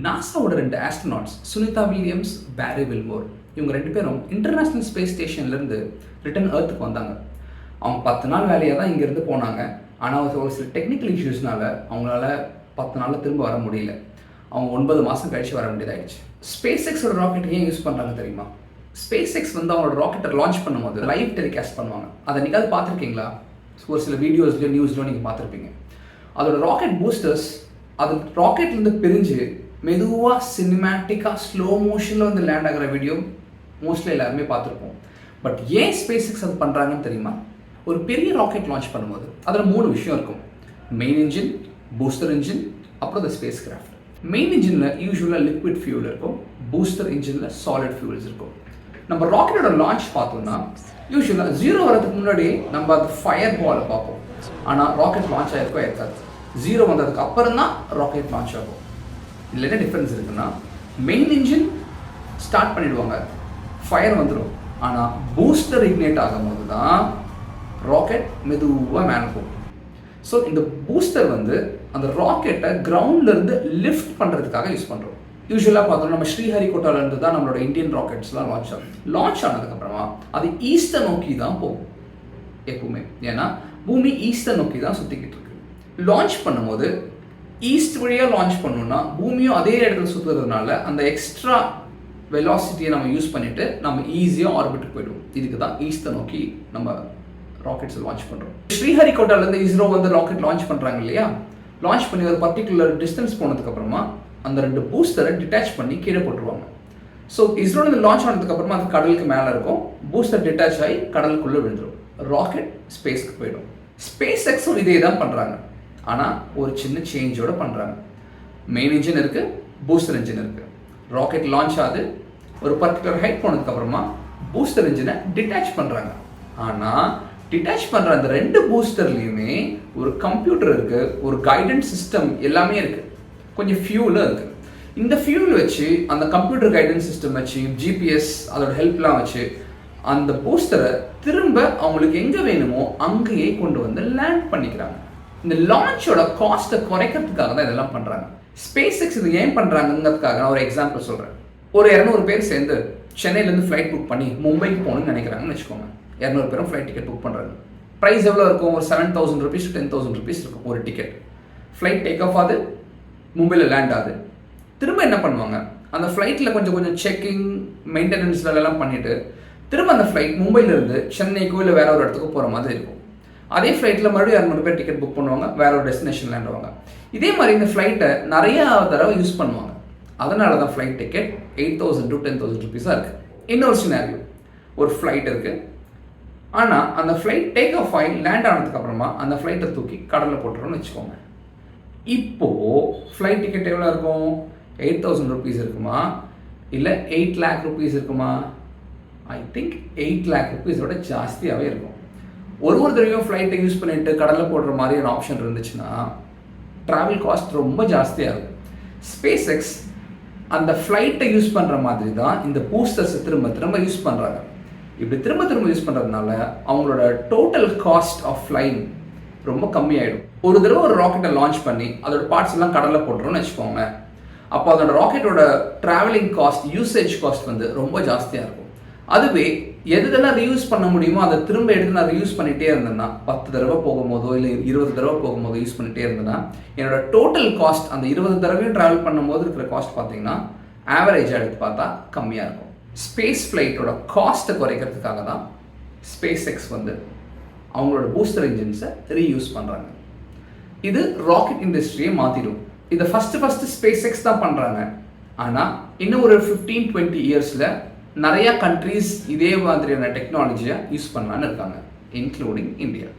நாசாவோட 2 astronauts Sunita Williams, பேரி Willmore இவங்க 2 பேரும் international space ஸ்டேஷன்லேருந்து ரிட்டர்ன் எர்த்துக்கு வந்தாங்க. அவங்க 10 நாள் வேலையாக தான் இங்கேருந்து போனாங்க. ஆனால் ஒரு சில டெக்னிக்கல் இஷ்யூஸ்னால அவங்களால 10 நாளில் திரும்ப வர முடியல. அவங்க 9 மாதம் கழிச்சு வர வேண்டியதாகிடுச்சு. ஸ்பேஸ் எக்ஸோட ராக்கெட் ஏன் யூஸ் பண்ணுறாங்க தெரியுமா? ஸ்பேஸ் எக்ஸ் அவங்களோட ராக்கெட்டை லான்ச் பண்ணும்போது லைவ் டெலிகாஸ்ட் பண்ணுவாங்க. அதை நீங்கள் பார்த்துருக்கீங்களா? ஒரு சில வீடியோஸ்லையோ நியூஸ்லையோ நீங்கள் பார்த்துருப்பீங்க. அதோட ராக்கெட் பூஸ்டர்ஸ் அது ராக்கெட்லேருந்து பிரிஞ்சு மெதுவாக சினிமேட்டிக்காக ஸ்லோ மோஷனில் லேண்ட் ஆகிற வீடியோ மோஸ்ட்லி எல்லாருமே பார்த்துருப்போம். பட் ஏன் ஸ்பேஸ் எக்ஸ் அது பண்ணுறாங்கன்னு தெரியுமா? ஒரு பெரிய ராக்கெட் லான்ச் பண்ணும்போது அதில் 3 விஷயம் இருக்கும். மெயின் இன்ஜின், பூஸ்டர் இன்ஜின், அப்புறம் இந்த ஸ்பேஸ் கிராஃப்ட். மெயின் இன்ஜினில் யூஸ்வலாக லிக்விட் ஃபியூல் இருக்கும். பூஸ்டர் இன்ஜினில் சாலிட் ஃபியூல்ஸ் இருக்கும். நம்ம ராக்கெட்டோட லான்ச் பார்த்தோம்னா யூஸ்வலாக 0 வரதுக்கு முன்னாடி நம்ம அது ஃபயர் பாலை பார்ப்போம். ஆனால் ராக்கெட் லான்ச் ஆகிருக்கோ இருக்காது. 0 வந்ததுக்கு அப்புறம் தான் ராக்கெட் லான்ச் ஆகும். இதில் என்ன டிஃப்ரென்ஸ் இருக்குன்னா, மெயின் இன்ஜின் ஸ்டார்ட் பண்ணிடுவாங்க, ஃபயர் வந்துடும். ஆனால் பூஸ்டர் இக்னேட் ஆகும்போது தான் ராக்கெட் மெதுவாக மேலே போகும். ஸோ இந்த பூஸ்டர் அந்த ராக்கெட்டை கிரவுண்ட்லேருந்து லிஃப்ட் பண்ணுறதுக்காக யூஸ் பண்ணுறோம். யூஸ்வலாக பார்த்தோம்னா நம்ம ஸ்ரீஹரிகோட்டாலேருந்து தான் நம்மளோட இந்தியன் ராக்கெட்ஸ்லாம் லான்ச் ஆகும். லான்ச் ஆனதுக்கப்புறமா அது ஈஸ்டை நோக்கி தான் போகும் எப்பவுமே. ஏன்னா பூமி ஈஸ்டை நோக்கி தான் சுற்றிக்கிட்டு இருக்கு. லான்ச் பண்ணும்போது ஈஸ்ட் வழியாக லான்ச் பண்ணணும்னா பூமியும் அதே இடத்துல சுற்றுறதுனால அந்த எக்ஸ்ட்ரா வெலாசிட்டியை நம்ம யூஸ் பண்ணிவிட்டு நம்ம ஈஸியாக ஆர்பிட்டுக்கு போய்டுவோம். இதுக்கு தான் ஈஸ்ட்டை நோக்கி நம்ம ராக்கெட்ஸ் லான்ச் பண்ணுறோம். ஸ்ரீஹரிகோட்டாலேருந்து இஸ்ரோ ராக்கெட் லான்ச் பண்ணுறாங்க இல்லையா? லான்ச் பண்ணி ஒரு பர்டிகுலர் டிஸ்டன்ஸ் போனதுக்கப்புறமா அந்த 2 பூஸ்டரை டிட்டாச் பண்ணி கீழே போட்டுருவாங்க. ஸோ இஸ்ரோலேருந்து லான்ச் ஆனதுக்கப்புறமா அது கடலுக்கு மேலே இருக்கும். பூஸ்டர் டிட்டாச் ஆகி கடலுக்குள்ளே விழுந்துடும். ராக்கெட் ஸ்பேஸ்க்கு போயிடும். ஸ்பேஸ் எக்ஸும் இதே தான் பண்ணுறாங்க. ஆனால் ஒரு சின்ன சேஞ்சோடு பண்ணுறாங்க. மெயின் இன்ஜின் இருக்குது, பூஸ்டர் இன்ஜின் இருக்குது. ராக்கெட் லான்ச் ஆகுது, ஒரு பர்டிகுலர் ஹைட் போனதுக்கப்புறமா பூஸ்டர் இன்ஜினை டிட்டாச் பண்ணுறாங்க. ஆனால் டிட்டாச் பண்ணுற அந்த 2 பூஸ்டர்லேயுமே ஒரு கம்ப்யூட்டர் இருக்குது, ஒரு கைடன்ஸ் சிஸ்டம் எல்லாமே இருக்குது, கொஞ்சம் ஃபியூலும் இருக்குது. இந்த ஃபியூல் வச்சு அந்த கம்ப்யூட்டர் கைடன்ஸ் சிஸ்டம் வச்சு ஜிபிஎஸ் அதோட ஹெல்ப்லாம் வச்சு அந்த பூஸ்டரை திரும்ப அவங்களுக்கு எங்கே வேணுமோ அங்கேயே கொண்டு லேண்ட் பண்ணிக்கிறாங்க. இந்த லான்ச்சோட காஸ்ட்டை குறைக்கிறதுக்காக தான் இதெல்லாம் பண்ணுறாங்க. ஸ்பேஸ் எக்ஸ் இது ஏன் பண்ணுறாங்கிறதுக்காக நான் ஒரு எக்ஸாம்பிள் சொல்கிறேன். ஒரு 200 பேர் சேர்ந்து சென்னையிலேருந்து ஃப்ளைட் புக் பண்ணி மும்பைக்கு போகணும்னு நினைக்கிறாங்கன்னு வச்சுக்கோங்க. 200 பேரும் ஃப்ளைட் டிக்கெட் புக் பண்ணுறாங்க. ப்ரைஸ் எவ்வளோ இருக்கும்? ஒரு 7,000 rupees to 10,000 rupees இருக்கும் ஒரு டிக்கெட். ஃப்ளைட் டேக் ஆஃப் ஆகுது, மும்பையில் லேண்ட் ஆகுது. திரும்ப என்ன பண்ணுவாங்க? அந்த ஃப்ளைட்டில் கொஞ்சம் செக்கிங் மெயின்டெனன்ஸ் வேலையெல்லாம் பண்ணிவிட்டு திரும்ப அந்த ஃப்ளைட் மும்பையிலேருந்து சென்னைக்கோ இல்லை வேற ஒரு இடத்துக்கு போகிற மாதிரி இருக்கும். அதே ஃப்ளைட்டில் மறுபடியும் 200 பேர் டிக்கெட் புக் பண்ணுவாங்க, வேற ஒரு டெஸ்டினேஷன் லேண்ட் ஆவாங்க. இதே மாதிரி இந்த ஃப்ளைட்டை நிறையா தடவை யூஸ் பண்ணுவாங்க. அதனால தான் ஃப்ளைட் டிக்கெட் 8,000 to 10,000 rupees இருக்குது. இன்னொரு சினாரியோ, ஒரு ஃப்ளைட் இருக்குது. ஆனால் அந்த ஃப்ளைட் டேக் ஆஃப் ஆகி லேண்ட் ஆனதுக்கப்புறமா அந்த ஃப்ளைட்டை தூக்கி கடலில் போட்டுறோன்னு வச்சுக்கோங்க. இப்போது ஃப்ளைட் டிக்கெட் எவ்வளோ இருக்கும்? 8,000 rupees இருக்குமா, இல்லை 8 lakh rupees இருக்குமா? ஐ திங்க் 8 lakh rupees-ஓட ஜாஸ்தியாகவே இருக்கும். ஒரு தடவையும் ஃப்ளைட்டை யூஸ் பண்ணிட்டு கடலில் போடுற மாதிரியான ஆப்ஷன் இருந்துச்சுன்னா ட்ராவல் காஸ்ட் ரொம்ப ஜாஸ்தியாக இருக்கும். ஸ்பேஸ் எக்ஸ் அந்த ஃப்ளைட்டை யூஸ் பண்ணுற மாதிரி தான் இந்த பூஸ்டர்ஸை திரும்ப யூஸ் பண்ணுறாங்க. இப்படி திரும்ப யூஸ் பண்ணுறதுனால அவங்களோட டோட்டல் காஸ்ட் ஆஃப் ஃப்ளைங் ரொம்ப கம்மியாயிடும். ஒரு தடவை ஒரு ராக்கெட்டை லான்ச் பண்ணி அதோட பார்ட்ஸ் எல்லாம் கடலில் போட்டுறோன்னு வச்சுக்கோங்க. அப்போ அதோட ராக்கெட்டோட ட்ராவலிங் காஸ்ட், யூசேஜ் காஸ்ட் ரொம்ப ஜாஸ்தியாக இருக்கும். அதுவே எதெல்லாம் ரீயூஸ் பண்ண முடியுமோ அதை திரும்ப எடுத்து நான் ரீயூஸ் பண்ணிகிட்டே இருந்தேன்னா, 10 தடவை போகும்போதோ இல்லை 20 தடவை போகும்போதோ யூஸ் பண்ணிகிட்டே இருந்தேன்னா என்னோட டோட்டல் காஸ்ட் அந்த 20 தடவையும் ட்ராவல் பண்ணும்போது இருக்கிற காஸ்ட் பார்த்தீங்கன்னா ஆவரேஜாக எடுத்து பார்த்தா கம்மியாக இருக்கும். ஸ்பேஸ் ஃப்ளைட்டோட காஸ்ட்டை குறைக்கிறதுக்காக தான் ஸ்பேஸ் எக்ஸ் அவங்களோட பூஸ்டர் இன்ஜின்ஸை ரீயூஸ் பண்ணுறாங்க. இது ராக்கெட் இண்டஸ்ட்ரியை மாற்றிடும். இதை ஃபஸ்ட்டு ஸ்பேஸ் எக்ஸ் தான் பண்ணுறாங்க. ஆனால் இன்னும் ஒரு 15-20 இயர்ஸில் நிறையா கண்ட்ரீஸ் இதே மாதிரியான டெக்னாலஜியை யூஸ் பண்ணலான்னு இருக்காங்க, இன்க்ளூடிங் இந்தியா.